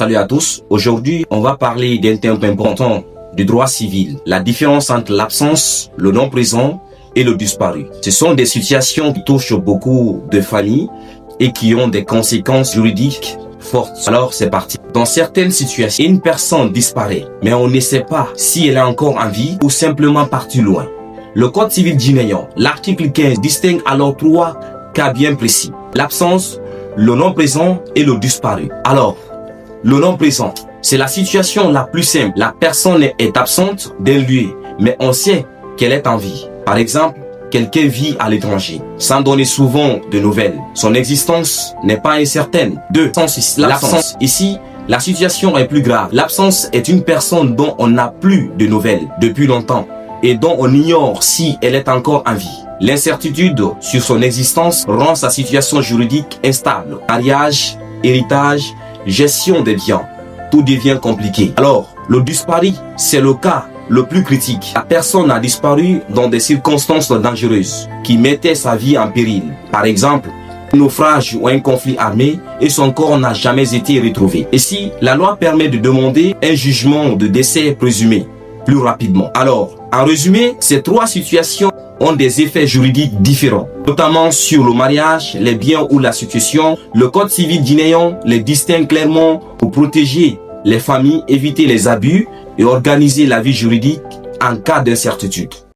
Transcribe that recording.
Salut à tous, aujourd'hui on va parler d'un thème important du droit civil, la différence entre l'absence, le non présent et le disparu. Ce sont des situations qui touchent beaucoup de familles et qui ont des conséquences juridiques fortes. Alors c'est parti. Dans certaines situations, une personne disparaît, mais on ne sait pas si elle est encore en vie ou simplement partie loin. Le Code civil guinéen, l'article 15, distingue alors trois cas bien précis: l'absence, le non présent et le disparu. Alors, le non présent, c'est la situation la plus simple. La personne est absente d'un lieu, mais on sait qu'elle est en vie. Par exemple, quelqu'un vit à l'étranger, sans donner souvent de nouvelles. Son existence n'est pas incertaine. 2. L'absence. Ici, la situation est plus grave. L'absence est une personne dont on n'a plus de nouvelles depuis longtemps et dont on ignore si elle est encore en vie. L'incertitude sur son existence rend sa situation juridique instable. Mariage, héritage, gestion des biens, tout devient compliqué. Alors, le disparu, c'est le cas le plus critique. La personne a disparu dans des circonstances dangereuses qui mettaient sa vie en péril. Par exemple, un naufrage ou un conflit armé, et son corps n'a jamais été retrouvé. Ici, la loi permet de demander un jugement de décès présumé plus rapidement. Alors, en résumé, ces trois situations ont des effets juridiques différents, notamment sur le mariage, les biens ou la succession. Le Code civil guinéen les distingue clairement pour protéger les familles, éviter les abus et organiser la vie juridique en cas d'incertitude.